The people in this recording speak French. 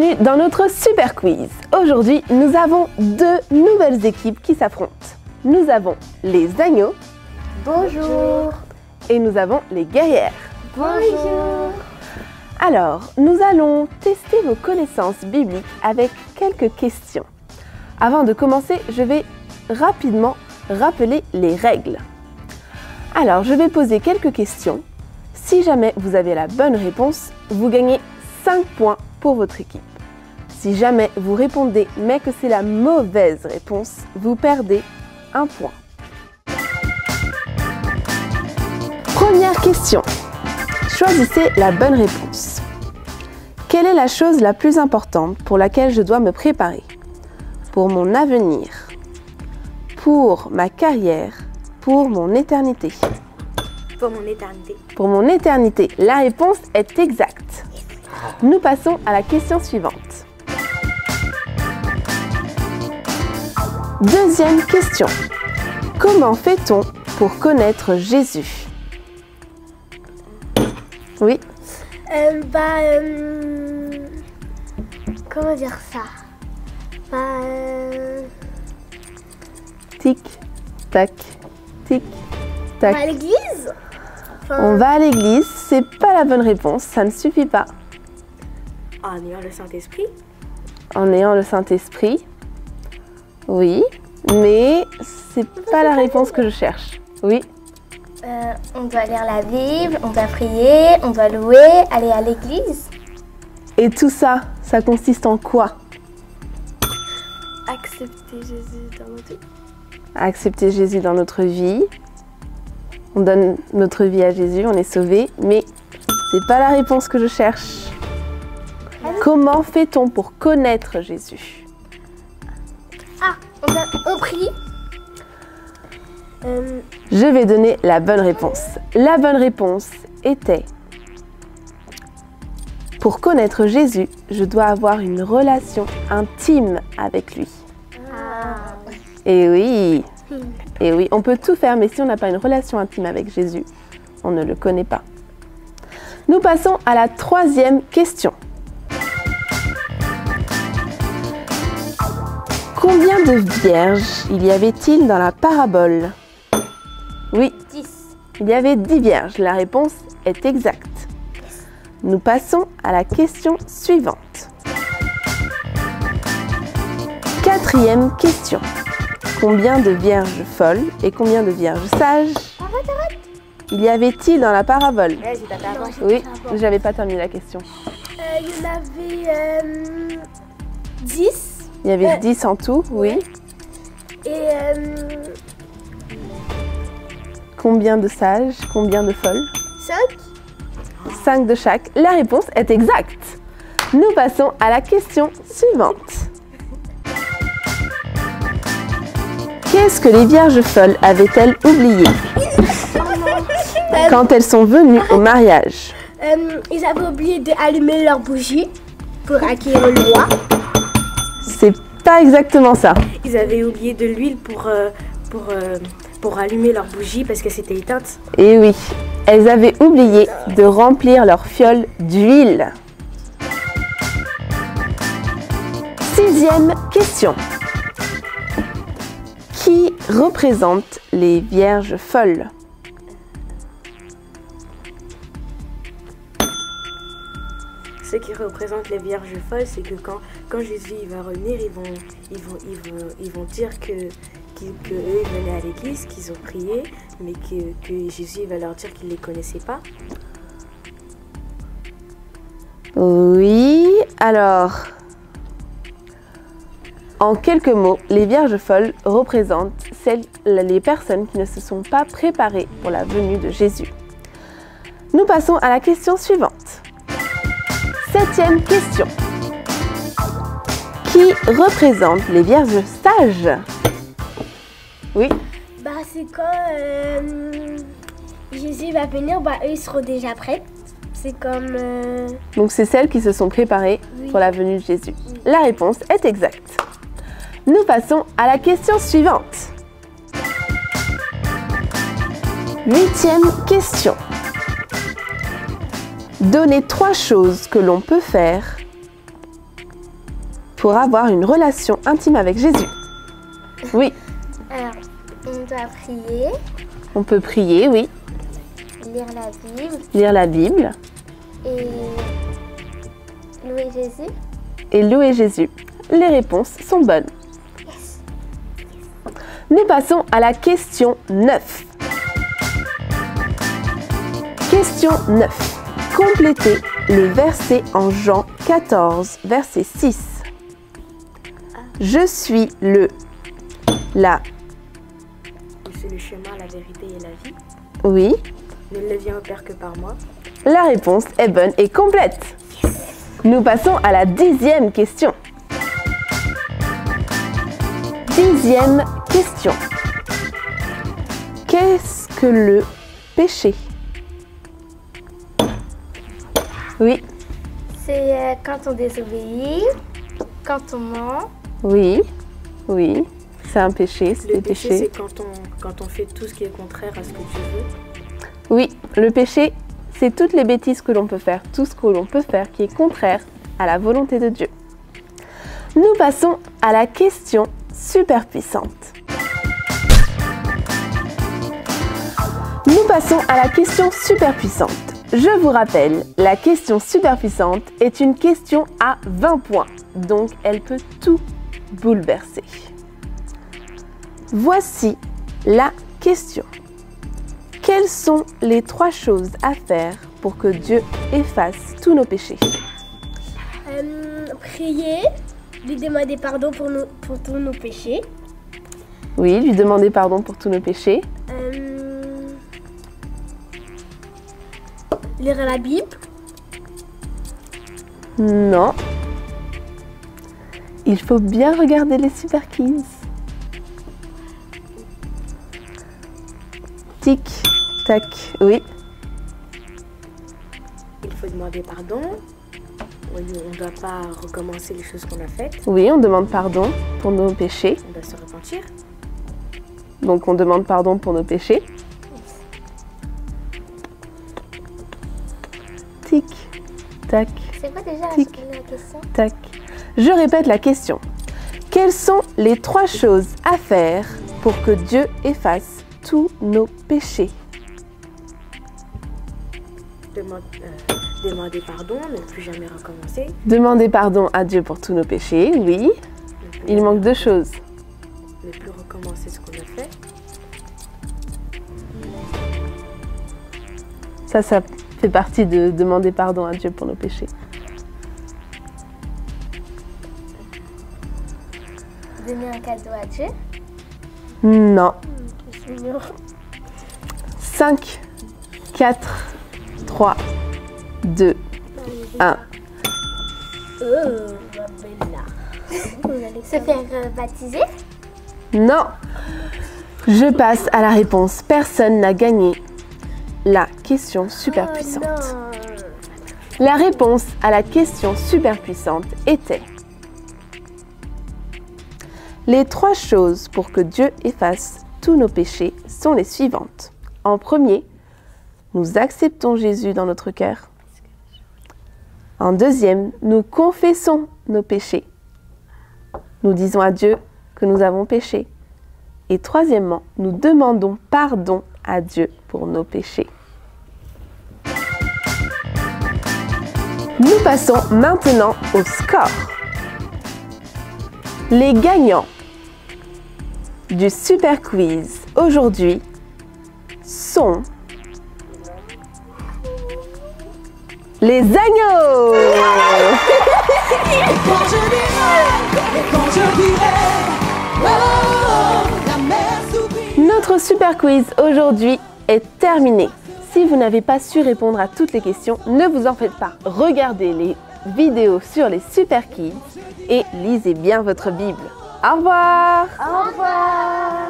Bienvenue dans notre super quiz. Aujourd'hui, nous avons deux nouvelles équipes qui s'affrontent. Nous avons les agneaux. Bonjour. Et nous avons les guerrières. Bonjour. Alors, nous allons tester vos connaissances bibliques avec quelques questions. Avant de commencer, je vais rapidement rappeler les règles. Alors, je vais poser quelques questions. Si jamais vous avez la bonne réponse, vous gagnez 5 points pour votre équipe. Si jamais vous répondez mais que c'est la mauvaise réponse, vous perdez 1 point. Première question. Choisissez la bonne réponse. Quelle est la chose la plus importante pour laquelle je dois me préparer? Pour mon avenir, pour ma carrière, pour mon éternité? Pour mon éternité. Pour mon éternité. La réponse est exacte. Nous passons à la question suivante. Deuxième question. Comment fait-on pour connaître Jésus? Oui. Comment dire ça? Tic, tac, tic, tac. À l'église? On va à l'église, c'est pas la bonne réponse, ça ne suffit pas. En ayant le Saint-Esprit? En ayant le Saint-Esprit, oui, mais c'est pas la réponse que je cherche. Oui. On doit lire la Bible, on doit prier, on doit louer, aller à l'église. Et tout ça, ça consiste en quoi? Accepter Jésus dans notre vie. Accepter Jésus dans notre vie. On donne notre vie à Jésus, on est sauvé, mais c'est pas la réponse que je cherche. Comment fait-on pour connaître Jésus? On prie. Je vais donner la bonne réponse. La bonne réponse était: pour connaître Jésus, je dois avoir une relation intime avec lui. Et oui, on peut tout faire, mais si on n'a pas une relation intime avec Jésus, on ne le connaît pas. Nous passons à la troisième question. Combien de vierges il y avait-il dans la parabole? Oui, 10. il y avait 10 vierges. La réponse est exacte. Nous passons à la question suivante. Quatrième question. Combien de vierges folles et combien de vierges sages il y avait-il dans la parabole? Oui, j'avais pas terminé la question. Il y en avait 10. Il y avait 10 en tout, oui. Et Combien de sages, combien de folles? 5. 5 de chaque. La réponse est exacte. Nous passons à la question suivante. Qu'est-ce que les vierges folles avaient-elles oublié quand elles sont venues au mariage? Ils avaient oublié d'allumer leur bougie pour accueillir le roi. C'est pas exactement ça. Ils avaient oublié de l'huile pour allumer leur bougie parce que c'était éteinte. Et oui, elles avaient oublié de remplir leur fiole d'huile. Sixième question. Qui représente les vierges folles? Ce qui représente les vierges folles, c'est que quand Jésus il va revenir, ils vont dire que eux ils venaient à l'église, qu'ils ont prié, mais que Jésus il va leur dire qu'il ne les connaissait pas. Oui, alors, en quelques mots, les vierges folles représentent les personnes qui ne se sont pas préparées pour la venue de Jésus. Nous passons à la question suivante. Septième question. Qui représente les vierges sages? Oui. C'est quand Jésus va venir, eux ils seront déjà prêts. C'est comme... Donc c'est celles qui se sont préparées pour la venue de Jésus. La réponse est exacte. Nous passons à la question suivante. Huitième question. Donnez 3 choses que l'on peut faire pour avoir une relation intime avec Jésus? Oui. Alors, on doit prier, On peut prier, oui. lire la Bible Lire la Bible et louer Jésus. et louer Jésus. Les réponses sont bonnes. Nous passons à la question 9. Question 9. Complétez le verset en Jean 14, verset 6. Je suis la... Je suis le chemin, la vérité et la vie. Oui. Nul ne vient au Père que par moi. La réponse est bonne et complète. Nous passons à la 10e question. 10e question. Qu'est-ce que le péché? Oui, C'est quand on désobéit, quand on ment. oui, oui. C'est un péché, c'est Le des péché, péchés. c'est quand on fait tout ce qui est contraire à ce que Dieu veut. Oui, le péché, c'est toutes les bêtises que l'on peut faire, tout ce que l'on peut faire qui est contraire à la volonté de Dieu. Nous passons à la question super puissante. Nous passons à la question super puissante. Je vous rappelle, la question super puissante est une question à 20 points, donc elle peut tout bouleverser. Voici la question. Quelles sont les 3 choses à faire pour que Dieu efface tous nos péchés? Prier, lui demander pardon pour tous nos péchés. Oui, lui demander pardon pour tous nos péchés. Lire la Bible. Non. Il faut bien regarder les super quiz. Tic, tac, oui. Il faut demander pardon. On ne doit pas recommencer les choses qu'on a faites. Oui, on demande pardon pour nos péchés. On doit se repentir. Donc on demande pardon pour nos péchés. Tic, tac, C'est quoi déjà Tic. la question? tac. Je répète la question. Quelles sont les 3 choses à faire pour que Dieu efface tous nos péchés? Demander pardon, ne plus jamais recommencer. Demander pardon à Dieu pour tous nos péchés, oui. Ne plus Il jamais manque 2 choses. Ne plus recommencer ce qu'on a fait. Ça fait partie de demander pardon à Dieu pour nos péchés. Donner un cadeau à Dieu. Non. Je suis sûre. 5, 4, 3, 2, 1. Se faire baptiser. Non. Je passe à la réponse. Personne n'a gagné la question super puissante. Non. La réponse à la question super puissante était: les 3 choses pour que Dieu efface tous nos péchés sont les suivantes. En premier, nous acceptons Jésus dans notre cœur. En deuxième, nous confessons nos péchés. Nous disons à Dieu que nous avons péché. Et troisièmement, nous demandons pardon à Dieu pour nos péchés. Nous passons maintenant au score. Les gagnants du super quiz aujourd'hui sont les agneaux. Notre super quiz aujourd'hui est terminé. Si vous n'avez pas su répondre à toutes les questions, ne vous en faites pas. Regardez les vidéos sur les super kids et lisez bien votre Bible. Au revoir! Au revoir.